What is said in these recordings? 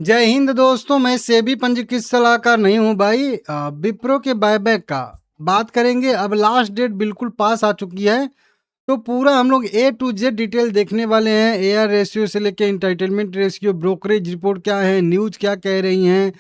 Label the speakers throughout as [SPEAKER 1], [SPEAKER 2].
[SPEAKER 1] जय हिंद दोस्तों, मैं सेबी पंजीकृत सलाहकार नहीं हूँ भाई। विप्रो के बायबैक का बात करेंगे। अब लास्ट डेट बिल्कुल पास आ चुकी है, तो पूरा हम लोग ए टू जेड डिटेल देखने वाले हैं। एआर रेशियो से लेके इंटाइटलमेंट रेशियो, ब्रोकरेज रिपोर्ट क्या है, न्यूज़ क्या कह रही हैं,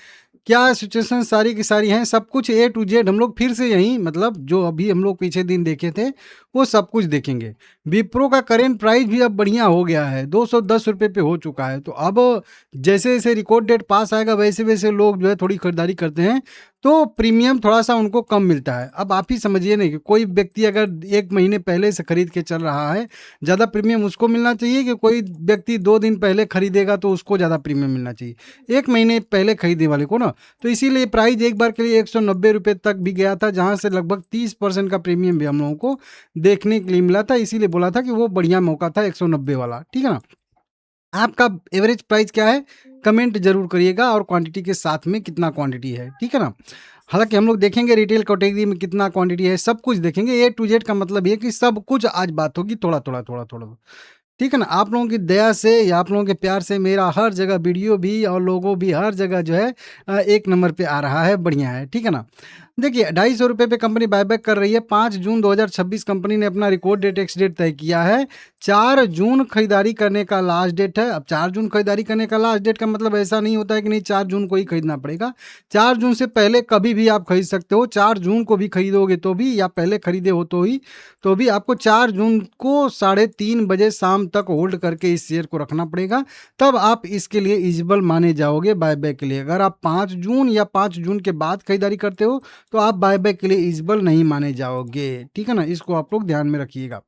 [SPEAKER 1] क्या सिचुएशन सारी की सारी हैं, सब कुछ ए टू जेड हम लोग फिर से यहीं मतलब जो अभी हम लोग पीछे दिन देखे थे वो सब कुछ देखेंगे। विप्रो का करेंट प्राइस भी अब बढ़िया हो गया है, 210 रुपये पे हो चुका है। तो अब जैसे जैसे रिकॉर्ड डेट पास आएगा वैसे वैसे लोग जो है थोड़ी खरीदारी करते हैं, तो प्रीमियम थोड़ा सा उनको कम मिलता है। अब आप ही समझिए ना कि कोई व्यक्ति अगर 1 महीने पहले से खरीद के चल रहा है, ज़्यादा प्रीमियम उसको मिलना चाहिए कि कोई व्यक्ति 2 दिन पहले खरीदेगा तो उसको ज़्यादा प्रीमियम मिलना चाहिए 1 महीने पहले खरीदने वाले को ना। तो इसीलिए प्राइस एक बार के लिए 190 रुपये तक भी गया था, जहाँ से लगभग 30% का प्रीमियम भी हम लोगों को देखने के लिए मिला था। इसीलिए बोला था कि वो बढ़िया मौका था 190 वाला, ठीक है ना। आपका एवरेज प्राइस क्या है कमेंट जरूर करिएगा, और क्वांटिटी के साथ में कितना क्वांटिटी है, ठीक है ना। हालांकि हम लोग देखेंगे रिटेल कैटेगरी में कितना क्वांटिटी है, सब कुछ देखेंगे। ए टू जेड का मतलब ये कि सब कुछ आज बात होगी, थोड़ा थोड़ा थोड़ा थोड़ा, ठीक है ना। आप लोगों की दया से या आप लोगों के प्यार से मेरा हर जगह वीडियो भी और लोगो भी हर जगह जो है एक नंबर पे आ रहा है, बढ़िया है, ठीक है ना। देखिए 250 रुपये पे कंपनी बायबैक कर रही है। 5 जून 2026 कंपनी ने अपना रिकॉर्ड डेट एक्स डेट तय किया है। 4 जून खरीदारी करने का लास्ट डेट है। अब 4 जून खरीदारी करने का लास्ट डेट का मतलब ऐसा नहीं होता है कि नहीं 4 जून को ही खरीदना पड़ेगा। 4 जून से पहले कभी भी आप खरीद सकते हो। 4 जून को भी खरीदोगे तो भी, या पहले खरीदे हो तो भी आपको 4 जून को 3:30 बजे शाम तक होल्ड करके इस शेयर को रखना पड़ेगा। तब आप इसके लिए एलिजिबल माने जाओगे बायबैक के लिए। अगर आप 5 जून या 5 जून के बाद खरीदारी करते हो तो आप बायबैक के लिए एलिजिबल नहीं माने जाओगे, ठीक है ना। इसको आप लोग ध्यान में रखिएगा।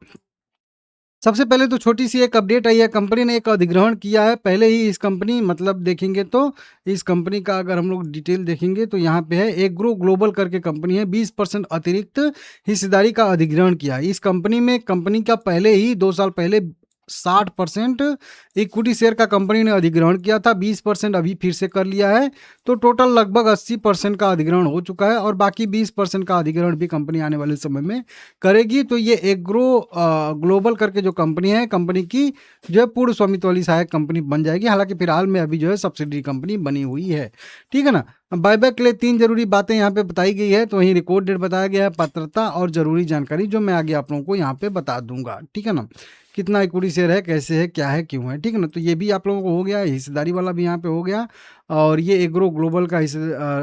[SPEAKER 1] सबसे पहले तो छोटी सी एक अपडेट आई है, कंपनी ने एक अधिग्रहण किया है। पहले ही इस कंपनी मतलब देखेंगे तो इस कंपनी का अगर हम लोग डिटेल देखेंगे तो यहाँ पे है एग्रो ग्लोबल करके कंपनी है, 20% अतिरिक्त हिस्सेदारी का अधिग्रहण किया है। इस कंपनी में कंपनी का पहले ही 2 साल पहले 60% इक्विटी शेयर का कंपनी ने अधिग्रहण किया था, 20% अभी फिर से कर लिया है। तो टोटल लगभग 80% का अधिग्रहण हो चुका है, और बाकी 20% का अधिग्रहण भी कंपनी आने वाले समय में करेगी। तो ये एग्रो ग्लोबल करके जो कंपनी है, कंपनी की जो है पूर्ण स्वामित्व वाली सहायक कंपनी बन जाएगी। हालांकि फिलहाल में अभी जो है सब्सिडरी कंपनी बनी हुई है, ठीक है ना। बायबैक के लिए 3 जरूरी बातें यहाँ पे बताई गई है। तो वहीं रिकॉर्ड डेट बताया गया है, पात्रता और जरूरी जानकारी जो मैं आगे आप लोगों को यहाँ पे बता दूंगा, ठीक है ना। कितना इक्विटी शेयर है, कैसे है, क्या है, क्यों है, ठीक है ना। तो ये भी आप लोगों को हो गया, हिस्सेदारी वाला भी यहाँ पे हो गया। और ये एग्रो ग्लोबल का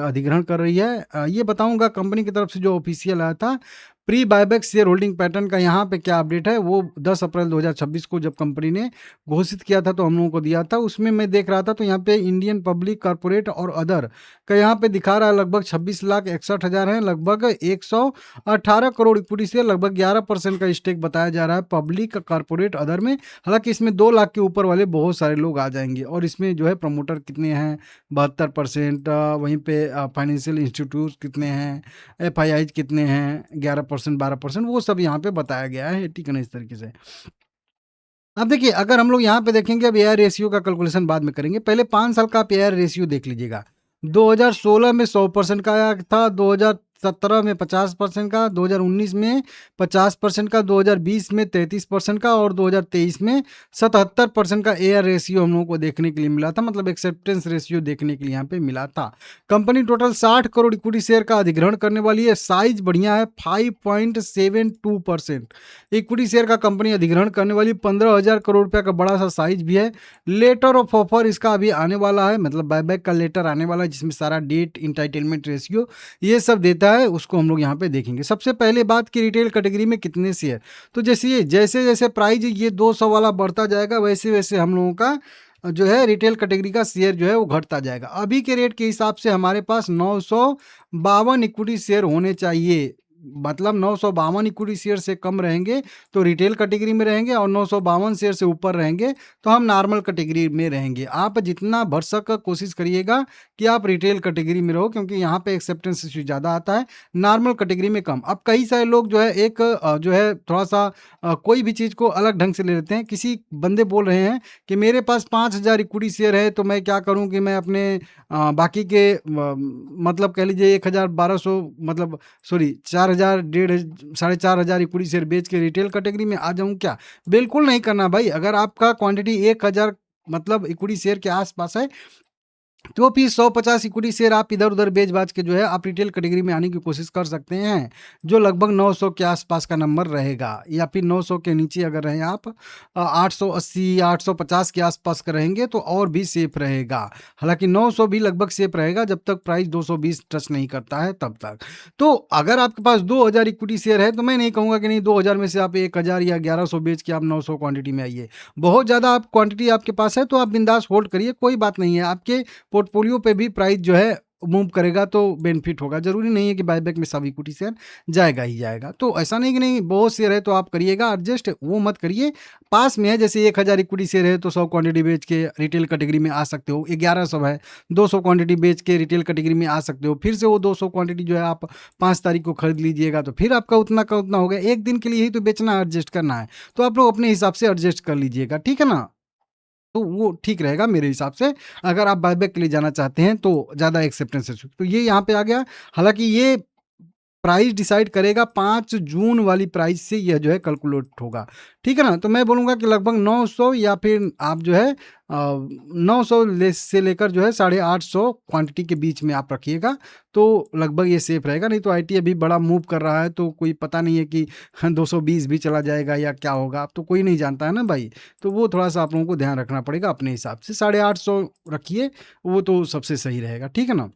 [SPEAKER 1] अधिग्रहण कर रही है। ये बताऊंगा कंपनी की तरफ से जो ऑफिशियल आया था pre buyback share holding pattern का यहाँ पे क्या अपडेट है। वो 10 अप्रैल 2026 को जब कंपनी ने घोषित किया था तो हम लोगों को दिया था, उसमें मैं देख रहा था तो यहाँ पे इंडियन पब्लिक कॉर्पोरेट और अदर का यहाँ पे दिखा रहा है लगभग 26,61,000 है, लगभग 118 करोड़ इक्विटी शेयर, लगभग 11% का स्टेक बताया जा रहा है पब्लिक कॉर्पोरेट अदर में। हालांकि इसमें 2 लाख के ऊपर वाले बहुत सारे लोग आ जाएंगे, और इसमें जो है प्रमोटर कितने हैं 72%, वहीं पे फाइनेंशियल इंस्टीट्यूट कितने हैं, एफ कितने हैं 11% 12%, वो सब यहाँ पे बताया गया है, ठीक है ना, इस तरीके से। अब देखिए अगर हम लोग यहाँ पे देखेंगे, अब एआर रेशियो का कैलकुलेशन बाद में करेंगे, पहले 5 साल का आप एआर रेशियो देख लीजिएगा। 2016 में 100% का आया था, 2017 में 50% का, 2019 में 50% का, 2020 में 33% का, और 2023 में 77% का एआर रेशियो हम लोगों को देखने के लिए मिला था, मतलब एक्सेप्टेंस रेशियो देखने के लिए यहाँ पे मिला था। Company total 60 crore equity share का अधिग्रहण करने वाली है। साइज बढ़िया है, 5.72% इक्विटी शेयर का कंपनी अधिग्रहण करने वाली, 15,000 करोड़ रुपया का बड़ा सा साइज भी है। लेटर ऑफ ऑफर इसका अभी आने वाला है, मतलब बायबैक का लेटर आने वाला है, जिसमें सारा डेट, इंटाइटलमेंट रेशियो ये सब देता है, उसको हम लोग यहाँ पे देखेंगे। सबसे पहले बात की रिटेल कैटेगरी में कितने शेयर, तो जैसे जैसे प्राइस ये 200 वाला बढ़ता जाएगा वैसे वैसे हम लोगों का जो है रिटेल कैटेगरी का शेयर जो है वो घटता जाएगा। अभी के रेट के हिसाब से हमारे पास 952 इक्विटी शेयर होने चाहिए, मतलब 952 इक्विटी शेयर से कम रहेंगे तो रिटेल कैटेगरी में रहेंगे, और 952 शेयर से ऊपर रहेंगे तो हम नॉर्मल कैटेगरी में रहेंगे। आप जितना भरसक कोशिश करिएगा कि आप रिटेल कैटेगरी में रहो, क्योंकि यहाँ पे एक्सेप्टेंस इश्यू ज़्यादा आता है, नॉर्मल कैटेगरी में कम। अब कई सारे लोग जो है एक जो है थोड़ा सा कोई भी चीज़ को अलग ढंग से ले लेते हैं। किसी बंदे बोल रहे हैं कि मेरे पास 5,000 इक्विटी शेयर है, तो मैं क्या करूं कि मैं अपने बाकी के मतलब कह लीजिए 1,000 1,200 मतलब सॉरी 4,000 डेढ़ 4,500 इक्विटी शेयर बेच के रिटेल कैटेगरी में आ जाऊं क्या? बिल्कुल नहीं करना भाई। अगर आपका क्वांटिटी 1,000 मतलब इक्विटी शेयर के आसपास है तो फिर 150 इक्विटी शेयर आप इधर-उधर बेच-बाच के जो है आप रिटेल कैटेगरी में आने की कोशिश कर सकते हैं, जो लगभग 900 के आस-पास का नंबर रहेगा, या फिर 900 के नीचे अगर रहें आप 880 850 के आस-पास का रहेंगे तो और भी सेफ रहेगा। हालाँकि 900 भी लगभग सेफ रहेगा जब तक प्राइस 220 टच नहीं करता है तब तक। तो अगर आपके पास 2000 इक्विटी शेयर है तो मैं नहीं कहूँगा कि नहीं 2000 में से आप 1000 या 1100 बेच के आप 900 क्वांटिटी में आइए। बहुत ज़्यादा आप क्वांटिटी आपके पास है तो आप बिंदास होल्ड करिए, कोई बात नहीं है। आपके पोर्टफोलियो पे भी प्राइस जो है मूव करेगा तो बेनिफिट होगा। ज़रूरी नहीं है कि बायबैक में सब इक्विटी शेयर जाएगा ही जाएगा। तो ऐसा नहीं कि नहीं बहुत शेयर है तो आप करिएगा एडजस्ट, वो मत करिए। पास में है जैसे 1000 इक्विटी शेयर है तो 100 क्वांटिटी बेच के रिटेल कैटेगरी में आ सकते हो। 1100 है, 200 क्वांटिटी बेच के रिटेल कैटेगरी में आ सकते हो। फिर से वो 200 क्वांटिटी जो है आप 5 तारीख को खरीद लीजिएगा तो फिर आपका उतना का उतना हो गया। 1 दिन के लिए ही तो बेचना है, एडजस्ट करना है। तो आप लोग अपने हिसाब से एडजस्ट कर लीजिएगा, ठीक है ना? तो वो ठीक रहेगा मेरे हिसाब से। अगर आप बायबैक के लिए जाना चाहते हैं तो ज़्यादा एक्सेप्टेंस है। तो ये यहाँ पे आ गया। हालाँकि ये प्राइस डिसाइड करेगा 5 जून वाली प्राइस से यह जो है कैलकुलेट होगा, ठीक है ना? तो मैं बोलूँगा कि लगभग 900 या फिर आप जो है 900 से लेकर जो है 850 क्वांटिटी के बीच में आप रखिएगा, तो लगभग ये सेफ रहेगा। नहीं तो आईटी अभी बड़ा मूव कर रहा है तो कोई पता नहीं है कि 220 भी चला जाएगा या क्या होगा, अब तो कोई नहीं जानता है ना भाई। तो वो थोड़ा-सा आप लोगों को ध्यान रखना पड़ेगा अपने हिसाब से। 850 रखिए, वो तो सबसे सही रहेगा, ठीक है ना?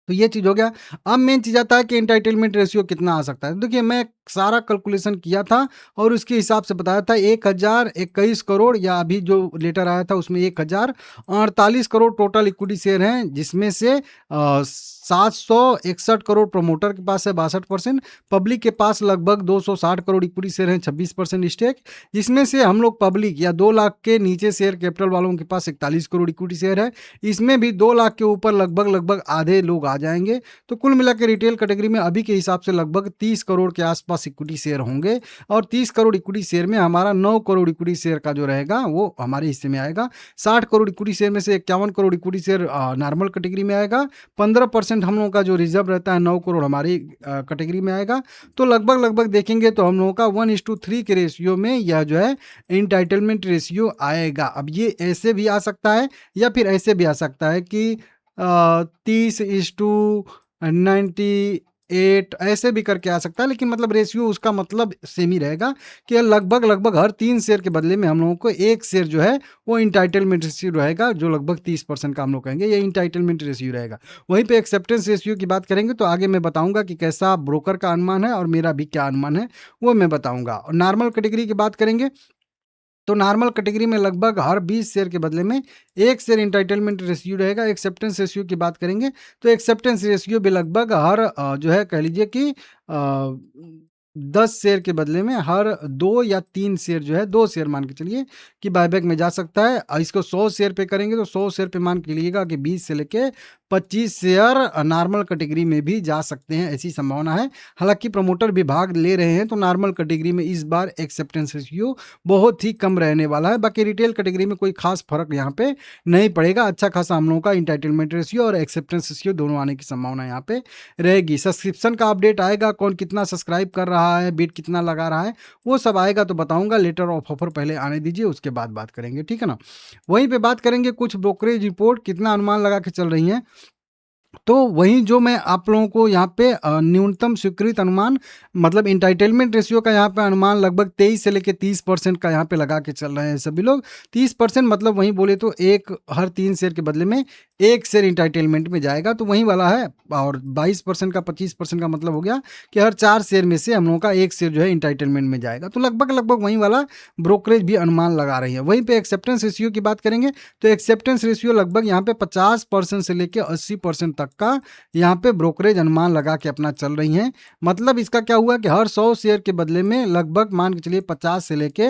[SPEAKER 1] तो ये चीज़ हो गया। अब मेन चीज़ आता है कि एंटाइटलमेंट रेशियो कितना आ सकता है। देखिए मैं सारा कैलकुलेशन किया था और उसके हिसाब से बताया था 1021 करोड़, या अभी जो लेटर आया था उसमें 1048 करोड़ टोटल इक्विटी शेयर हैं, जिसमें से 761 करोड़ प्रमोटर के पास है 62%, पब्लिक के पास लगभग 260 करोड़ इक्विटी शेयर हैं 26% स्टेक, जिसमें से हम लोग पब्लिक या 2 लाख के नीचे शेयर कैपिटल वालों के पास 41 करोड़ इक्विटी शेयर है। इसमें भी 2 लाख के ऊपर लगभग आधे लोग आ जाएंगे। तो कुल मिला के रिटेल कैटेगरी में अभी के हिसाब से लगभग 30 करोड़ के आसपास इक्विटी शेयर होंगे, और 30 करोड़ इक्विटी शेयर में हमारा 9 करोड़ इक्विटी शेयर का जो रहेगा वो हमारे हिस्से में आएगा। 60 करोड़ इक्विटी शेयर में से 51 crore equity share normal category में आएगा। 15% हम लोगों का जो रिजर्व रहता है 9 करोड़ हमारी कैटेगरी में आएगा। तो लगभग देखेंगे तो हम लोगों का 1:3 के रेशियो में यह जो है इंटाइटलमेंट रेशियो आएगा। अब ये ऐसे भी आ सकता है या फिर ऐसे भी आ सकता है कि 30:98 ऐसे भी करके आ सकता है, लेकिन मतलब रेशियो उसका मतलब सेम ही रहेगा कि लगभग हर 3 शेयर के बदले में हम लोगों को 1 शेयर जो है वो इंटाइटलमेंट रेशियो रहेगा, जो लगभग 30% का हम लोग कहेंगे ये इंटाइटलमेंट रेशियो रहेगा। वहीं पे एक्सेप्टेंस रेशियो की बात करेंगे तो आगे मैं बताऊंगा कि कैसा ब्रोकर का अनुमान है और मेरा भी क्या अनुमान है वो मैं बताऊंगा। और नॉर्मल कैटेगरी की बात करेंगे तो नॉर्मल कैटेगरी में लगभग हर 20 शेयर के बदले में 1 शेयर इंटाइटलमेंट रेशियो रहेगा। एक्सेप्टेंस रेशियो की बात करेंगे तो एक्सेप्टेंस रेशियो भी लगभग हर जो है कह लीजिए कि 10 शेयर के बदले में हर 2 या 3 शेयर जो है 2 शेयर मान के चलिए कि बायबैक में जा सकता है। इसको 100 शेयर पे करेंगे तो 100 शेयर पे मान के चलिएगा कि 20 से लेके 25 शेयर नॉर्मल कैटेगरी में भी जा सकते हैं, ऐसी संभावना है। हालांकि प्रमोटर भी भाग ले रहे हैं तो नॉर्मल कैटेगरी में इस बार एक्सेप्टेंस रेशियो बहुत ही कम रहने वाला है। बाकी रिटेल कैटेगरी में कोई खास फर्क यहाँ पे नहीं पड़ेगा। अच्छा खासा हम लोगों का इंटाइटलमेंट रेशियो और एक्सेप्टेंस रेशियो दोनों आने की संभावना यहाँ पे रहेगी। सब्सक्रिप्शन का अपडेट आएगा, कौन कितना सब्सक्राइब कर रहा है, बिट कितना लगा रहा है, वो सब आएगा तो बताऊंगा। लेटर ऑफ ऑफर पहले आने दीजिए, उसके बाद बात करेंगे, ठीक है ना? वहीं पे बात करेंगे कुछ ब्रोकरेज रिपोर्ट कितना अनुमान लगा के चल रही हैं। तो वहीं जो मैं आप लोगों को यहाँ पे न्यूनतम स्वीकृत अनुमान मतलब इंटाइटलमेंट रेशियो का यहाँ पे अनुमान लगभग 23 से लेके 30% का यहाँ पे लगा के चल रहे हैं सभी लोग। 30% मतलब वहीं बोले तो एक हर 3 शेयर के बदले में 1 शेयर इंटाइटलमेंट में जाएगा, तो वहीं वाला है। और 22% का 25% का मतलब हो गया कि हर 4 शेयर में से हम लोगों का 1 शेयर जो है इंटाइटलमेंट में जाएगा। तो लगभग वहीं वाला ब्रोकरेज भी अनुमान लगा रही है। वहीं पे एक्सेप्टेंस रेशियो की बात करेंगे तो एक्सेप्टेंस रेशियो लगभग यहाँ पे 50% से लेके 80% तक का यहाँ पे ब्रोकरेज अनुमान लगा के अपना चल रही हैं। मतलब इसका क्या हुआ कि हर 100 शेयर के बदले में लगभग मान के चलिए 50 से लेके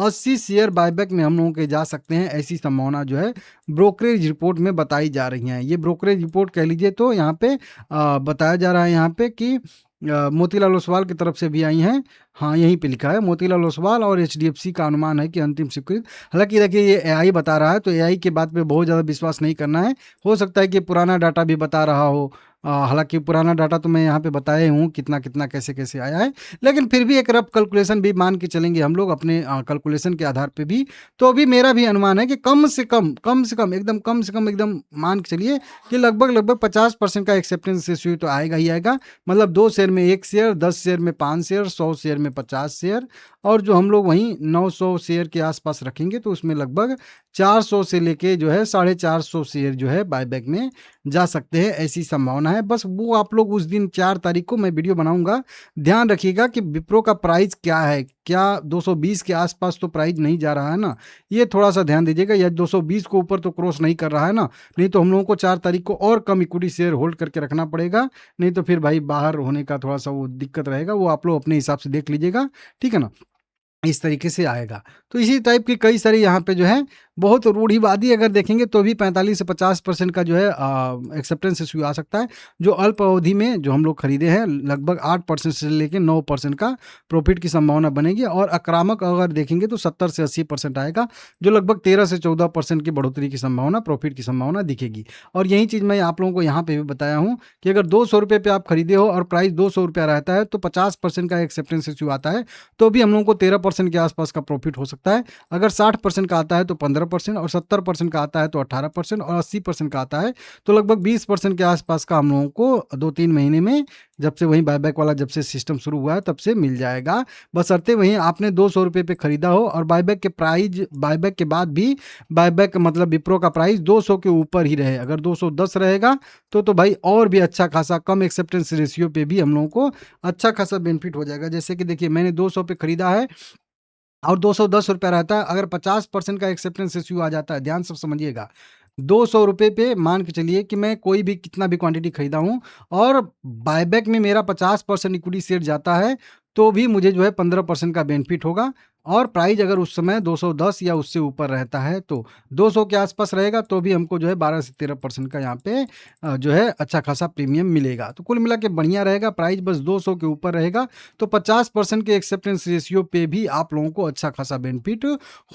[SPEAKER 1] 80 शेयर बायबैक में हम लोगों के जा सकते हैं, ऐसी संभावना जो है ब्रोकरेज रिपोर्ट में बताई जा रही है। ये ब्रोकरेज रिपोर्ट कह लीजिए तो यहाँ पे बताया जा रहा है यहाँ पे कि मोतीलाल ओसवाल की तरफ से भी आई हैं। हाँ, यहीं पे लिखा है मोतीलाल ओसवाल और एचडीएफसी का अनुमान है कि अंतिम स्वीकृत। हालांकि देखिए ये एआई बता रहा है तो एआई के बात पे बहुत ज़्यादा विश्वास नहीं करना है। हो सकता है कि पुराना डाटा भी बता रहा हो, हालाँकि पुराना डाटा तो मैं यहाँ पे बताया ही हूँ कितना-कितना, कैसे-कैसे आया है। लेकिन फिर भी एक रफ़ कैलकुलेशन भी मान के चलेंगे हम लोग अपने कैलकुलेशन के आधार पे भी, तो भी मेरा भी अनुमान है कि कम से कम एकदम कम से कम एकदम मान के चलिए कि लगभग-लगभग 50% का एक्सेप्टेंस रेशियो तो आएगा ही आएगा। मतलब 2 शेयर में 1 शेयर, 10 शेयर में 5 शेयर, 100 शेयर में 50 शेयर और जो हम लोग वहीं 900 शेयर के आस-पास रखेंगे तो उसमें लगभग 400 से लेके जो है 450 शेयर जो है बायबैक में जा सकते हैं, ऐसी संभावना है। बस वो आप लोग उस दिन 4 तारीख को मैं वीडियो बनाऊँगा। ध्यान रखिएगा कि विप्रो का प्राइस क्या है? क्या 220 के आस-पास तो प्राइस नहीं जा रहा है ना? ये थोड़ा-सा ध्यान दीजिएगा या 220 को ऊपर तो क्रॉस नहीं कर रहा है ना? नहीं तो हम लोगों को 4 तारीख को और कम इक्विटी शेयर होल्ड करके रखना पड़ेगा। नहीं तो फिर भाई बाहर होने का थोड़ा-सा वो दिक्कत रहेगा, वो आप लोग अपने हिसाब से देख लीजिएगा, ठीक है ना? इस तरीके से आएगा। तो इसी टाइप की कई सारी यहाँ पे जो है बहुत रूढ़िवादी अगर देखेंगे तो भी 45 से 50% का जो है एक्सेप्टेंस इश्यू आ सकता है। जो अल्प अवधि में जो हम लोग खरीदे हैं लगभग 8% से लेके 9% का प्रॉफ़िट की संभावना बनेगी और आक्रामक अगर देखेंगे तो 70 से 80% आएगा, जो लगभग 13 से 14% की बढ़ोतरी की संभावना, प्रॉफ़िट की संभावना दिखेगी। और यही चीज़ मैं आप लोगों को यहाँ पे भी बताया हूँ कि अगर ₹200 पे आप खरीदे हो और प्राइस ₹200 रहता है तो 50% का एक्सेप्टेंस इश्यू आता है, तो भी हम लोगों को 13% के आसपास का प्रॉफिट हो सकता है। अगर 60% का आता है तो 15% और 70% का आता है तो 18% और 80% का आता है तो लगभग 20% के आसपास का हम लोगों को 2-3 महीने में जब से वही बायबैक वाला जब से सिस्टम शुरू हुआ है तब से मिल जाएगा। बशर्ते वहीं आपने ₹200 पे खरीदा हो और बायबैक के बाद भी बायबैक मतलब विप्रो का प्राइस 200 के ऊपर ही रहे। अगर 210 रहेगा तो भाई और भी अच्छा खासा कम एक्सेप्टेंस रेशियो पे भी हम लोगों को अच्छा खासा बेनिफिट हो जाएगा। जैसे कि देखिए मैंने 200 पे खरीदा है और ₹210 रहता है, अगर 50% का एक्सेप्टेंस रेशियो आ जाता है, ध्यान से समझिएगा। ₹200 पे मान के चलिए कि मैं कोई भी कितना भी क्वांटिटी खरीदा हूँ और बायबैक में मेरा 50% इक्विटी शेयर जाता है, तो भी मुझे जो है 15% का बेनिफिट होगा और प्राइस अगर उस समय 210 या उससे ऊपर रहता है तो 200 के आसपास रहेगा तो भी हमको जो है 12 से 13% का यहाँ पे जो है अच्छा खासा प्रीमियम मिलेगा। तो कुल मिला के बढ़िया रहेगा, प्राइस बस 200 के ऊपर रहेगा तो 50% के एक्सेप्टेंस रेशियो पे भी आप लोगों को अच्छा खासा बेनिफिट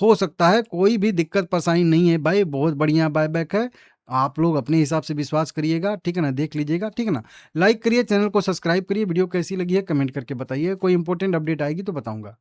[SPEAKER 1] हो सकता है। कोई भी दिक्कत परेशानी नहीं है भाई, बहुत बढ़िया बायबैक है। आप लोग अपने हिसाब से विश्वास करिएगा, ठीक है ना? देख लीजिएगा, ठीक है ना? लाइक करिए, चैनल को सब्सक्राइब करिए, वीडियो कैसी लगी है कमेंट करके बताइए। कोई इंपॉर्टेंट अपडेट आएगी तो बताऊँगा।